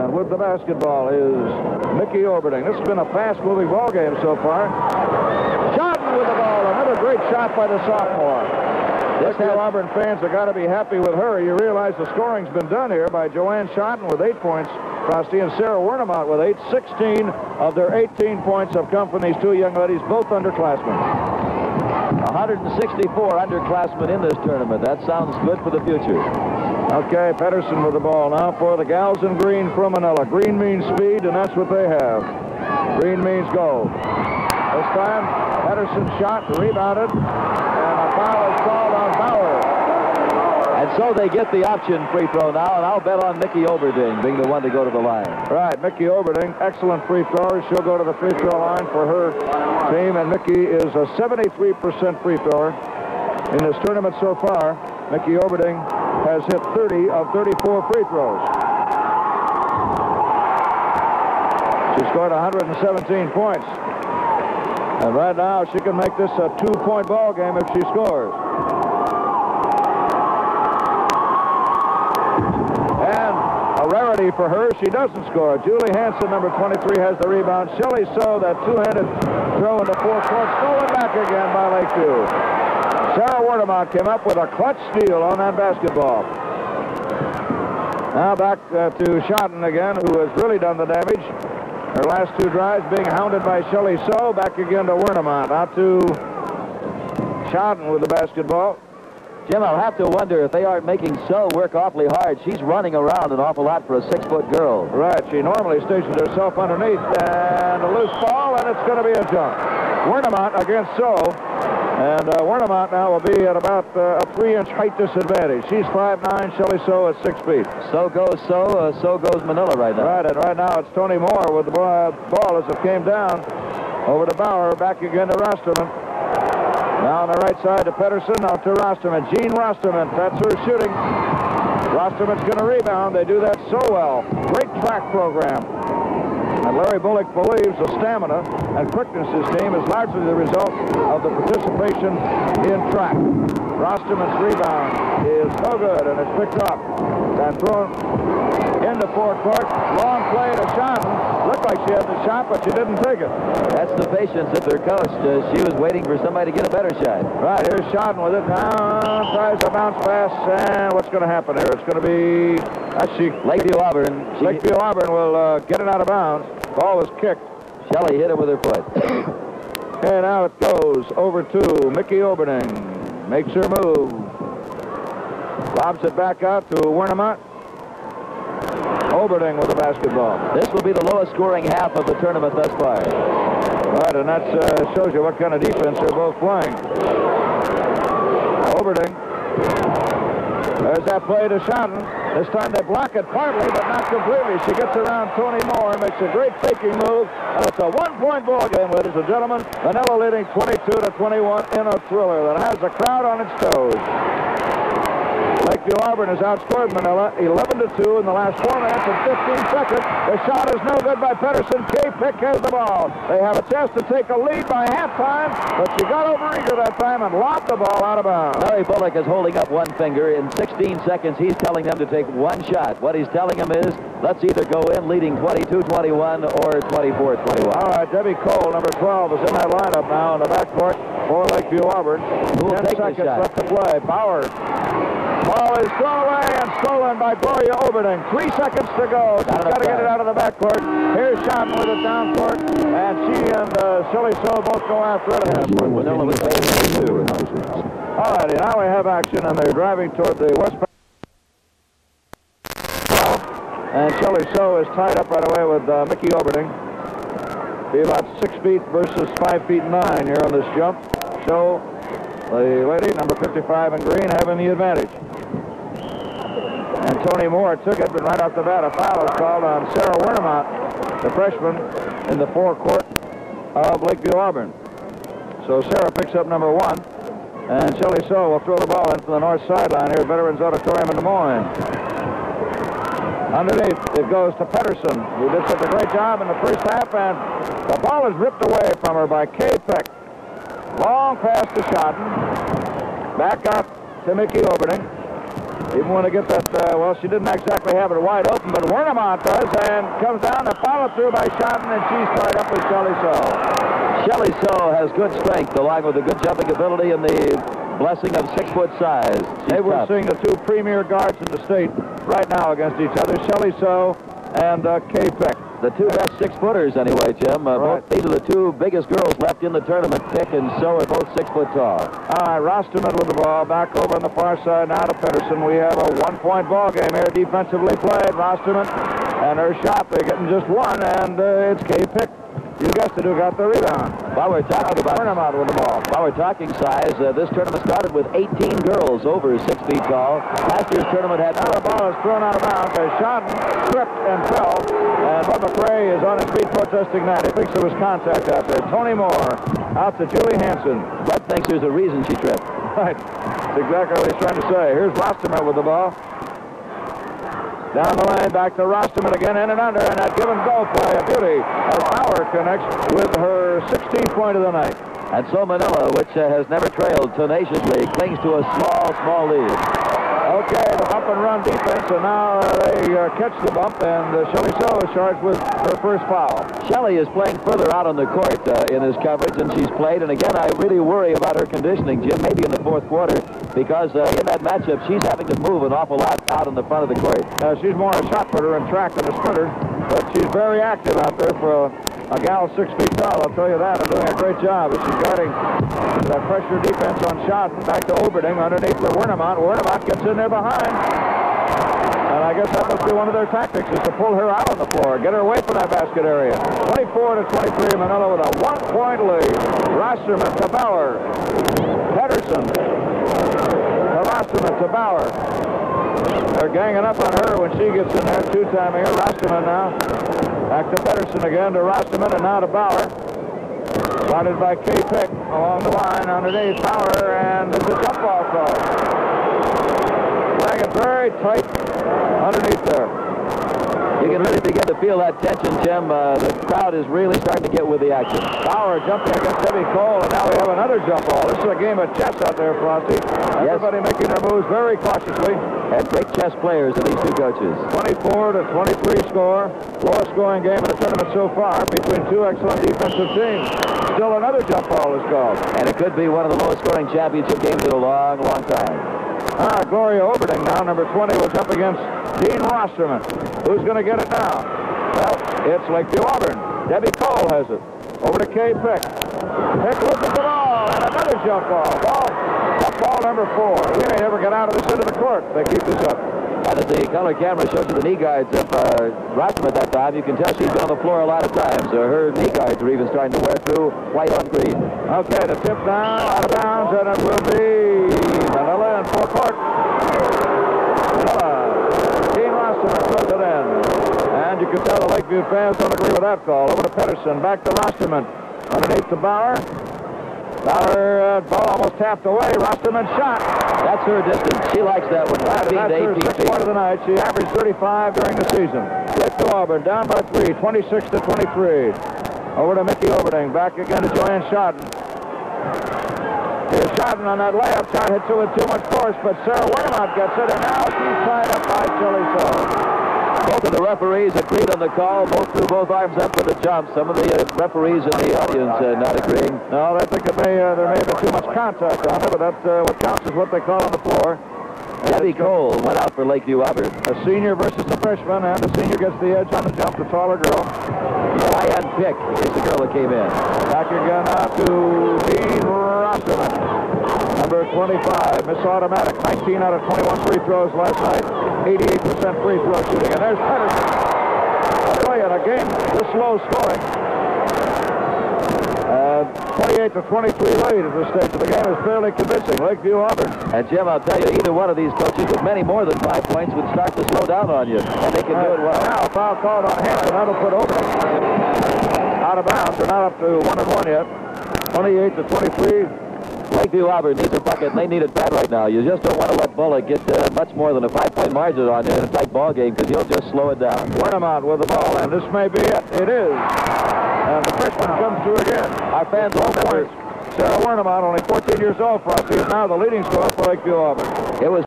And with the basketball is Mickey Oberding. This has been a fast-moving ball game so far. Schotten with the ball. Another great shot by the sophomore. View-Auburn fans have got to be happy with her. You realize the scoring's been done here by Joanne Schotten with 8 points. Frosty and Sarah Wernemont with 8. 16 of their 18 points have come from these two young ladies, both underclassmen. 164 underclassmen in this tournament. That sounds good for the future. Okay, Pedersen with the ball now for the gals in green from Manilla. Green means speed, and that's what they have. Green means go. This time, Pedersen shot, rebounded, and a foul is called on Bauer. And so they get the option free throw now, and I'll bet on Mickey Oberding being the one to go to the line. Right, Mickey Oberding, excellent free thrower. She'll go to the free throw line for her team, and Mickey is a 73% free thrower. In this tournament so far, Mickey Oberding has hit 30 of 34 free throws. She scored 117 points. And right now, she can make this a 2-point ball game if she scores. And a rarity for her, she doesn't score. Julie Hansen, number 23, has the rebound. Shelley So, that two-handed throw into forecourt, stolen back again by Lakeview. Sarah Wernemont came up with a clutch steal on that basketball. Now back to Schotten again, who has really done the damage. Her last 2 drives being hounded by Shelley So. Back again to Wernemont. Out to Schotten with the basketball. Jim, I'll have to wonder if they aren't making So work awfully hard. She's running around an awful lot for a 6-foot girl. Right. She normally stations herself underneath. And a loose ball, and it's going to be a jump. Wernemont against So. And Wernemont now will be at about a 3-inch height disadvantage. She's 5'9", Shelley So is 6 feet. So goes So, so goes Manilla right now. Right, and right now it's Tony Moore with the ball as it came down. Over to Bauer, back again to Rosterman. Now on the right side to Pedersen, now to Rosterman. Jean Rosterman, that's her shooting. Rosterman's going to rebound. They do that so well. Great track program. And Larry Bullock believes the stamina and quickness of his team is largely the result of the participation in track. Rosterman's rebound is no good, and it's picked up and thrown into forecourt. Long play to Schotten. Looked like she had the shot, but she didn't take it. That's the patience of their coach. She was waiting for somebody to get a better shot. Right, here's Schotten with it. Now tries to bounce pass, and what's going to happen here? It's going to be Lakeview-Auburn. Lakeview-Auburn will get it out of bounds. Ball was kicked. Shelley hit it with her foot. And now it goes over to Mickey Oberding. Makes her move. Lobs it back out to Wernemont. Oberding with the basketball. This will be the lowest scoring half of the tournament thus far. Right, and that shows you what kind of defense they're both playing. Oberding. There's that play to Schotten. This time they block it partly, but not completely. She gets around Tony Moore and makes a great faking move. And it's a 1-point ball game, ladies and gentlemen. Manilla leading 22-21 in a thriller that has the crowd on its toes. Lakeview-Auburn has outscored Manilla 11-2 in the last 4 minutes and 15 seconds. The shot is no good by Pedersen. Kay Pick has the ball. They have a chance to take a lead by halftime, but she got overeager that time and lobbed the ball out of bounds. Larry Bullock is holding up one finger. In 16 seconds, he's telling them to take one shot. What he's telling them is, let's either go in leading 22-21 or 24-21. All right, Debbie Cole, number 12, is in that lineup now in the backcourt for Lakeview-Auburn. 10 seconds left to play. Bauer. Ball is thrown away and stolen by Gloria Oberding. 3 seconds to go. She's got to get it out of the backcourt. Here's Schotten with it down court, and she and Shelley So both go after it. All righty, now we have action, and they're driving toward the west. And Shelley So is tied up right away with Mickey Oberding. Be about 6 feet versus 5 feet 9 here on this jump. So the lady, number 55 in green, having the advantage. And Tony Moore took it, but right off the bat, a foul is called on Sarah Wernemont, the freshman, in the forecourt of Lakeview-Auburn. So Sarah picks up number 1, and Shelley So will throw the ball into the north sideline here at Veterans Auditorium in Des Moines. Underneath, it goes to Pedersen, who did such a great job in the first half, and the ball is ripped away from her by Kay Peck. Long pass to Schotten. Back up to Mickey Oberding. Even when they get that, well, she didn't exactly have it wide open, but Wernemont does, and comes down and followed through by Schotten, and she's tied up with Shelley So. Shelley So has good strength, along with a good jumping ability and the blessing of 6-foot size. They were seeing the two premier guards in the state right now against each other, Shelley So and Kay Peck. The two best 6-footers anyway, Jim. Right. These are the two biggest girls left in the tournament. Pick and So are both 6 foot tall. All right, Rosterman with the ball back over on the far side now to Pedersen. We have a 1-point ball game here, defensively played. Rosterman and her shot, they're getting just one, and it's Kay Pick. You guessed it, who got the rebound. While we're talking about out with the ball. While we're talking size, this tournament started with 18 girls over 6 feet tall. Last year's tournament had... Now the ball is thrown out of bounds. A shot tripped and fell. And Bud McRae is on his feet protesting that. He thinks there was contact out there. Tony Moore out to Julie Hansen. Bud thinks there's a reason she tripped. Right. That's exactly what he's trying to say. Here's Rosterman with the ball. Down the lane, back to Rosterman again, in and under, and that give and go play, a beauty. As Bauer connects with her 16th point of the night. And so Manilla, which has never trailed tenaciously, clings to a small lead. Okay, the bump and run defense, and now they catch the bump, and Shelley So is charged with her first foul. Shelley is playing further out on the court in this coverage than she's played, and again, I really worry about her conditioning, Jim, maybe in the fourth quarter, because in that matchup, she's having to move an awful lot out on the front of the court. She's more a shot putter in track than a sprinter, but she's very active out there for a gal 6 feet tall, I'll tell you that, and doing a great job. She's guarding that pressure defense on Schotten. Back to Oberding underneath for Wernemont. Wernemont gets in there behind. And I guess that must be one of their tactics, is to pull her out on the floor, get her away from that basket area. 24-23, Manilla with a 1-point lead. Rosterman to Bauer. Pedersen to Rosterman to Bauer. They're ganging up on her when she gets in there, two-timing her. Rosterman now. Back to Pedersen again, to Rosterman, and now to Bauer. Spotted by Kay Pick along the line underneath Bauer, and it's a jump ball call. Playing it very tight underneath there. You can really begin to feel that tension, Jim. The crowd is really starting to get with the action. Bauer jumping against Debbie Cole, and now we have another jump ball. This is a game of chess out there, Frosty. Everybody making their moves very cautiously. And great chess players are these two coaches. 24-23 score. Lowest scoring game of the tournament so far between two excellent defensive teams. Still another jump ball is called. And it could be one of the lowest scoring championship games in a long time. Gloria Oberding now, number 20, will jump against Dean Rosterman. Who's going to get it now? Well, it's View-Auburn. Debbie Cole has it. Over to Kay Pick. Pick looks at the ball, and another jump ball. Jump ball number 4. We may never get out of this end of the court if they keep this up. And as the color camera shows you the knee guards of Rosterman at that time, you can tell she's been on the floor a lot of times. Her knee guards are even starting to wear through white on green. Okay, the tip down, out of bounds, and it will be Manilla in full court. Manilla. Dean Rosterman puts it in. And you can tell the Lakeview fans don't agree with that call. Over to Pedersen, back to Rosterman. Underneath to Bauer. Bauer, ball almost tapped away. Rosterman shot. That's her distance. She likes that one. That's her 6th point of the night. She averaged 35 during the season. View-Auburn down by 3, 26-23. Over to Mickey Oberding. Back again to Joanne Schotten. Here's Schotten on that layup. Shot hits it with too much force, but Sarah Wernemont gets it, and now she's tied up by Shelley So. Both of the referees agreed on the call. Both threw both arms up for the jump. Some of the referees in the audience not agreeing. No, I think there may have been too much contact on it, but that's what counts is what they call on the floor. Debbie Cole went out for View-Auburn. A senior versus a freshman, and the senior gets the edge on the jump, the taller girl. Diane Pick is the girl that came in. Back again now to Dean Rosterman. Number 25, Miss Automatic. 19 out of 21 free throws last night. 88% free throw shooting. And there's Pedersen. I'll tell you, in a game this low scoring, 28-23 lead at this stage of the game is fairly convincing. View-Auburn. And Jim, I'll tell you, either one of these coaches with many more than 5 points would start to slow down on you. And they can do it well. Now, foul called on Hansen. That'll put Oberding out of bounds. They're not up to 1-1 yet. 28-23. View-Auburn needs a bucket, and they need it bad right now. You just don't want to let Bullock get much more than a 5-point margin on you in a tight ball game, because he'll just slow it down. Wernemont with the ball, and this may be it. It is. And the freshman comes through again. Our fans all Sarah Wernemont, only 14 years old, Frosty, is now the leading scorer for View-Auburn. It was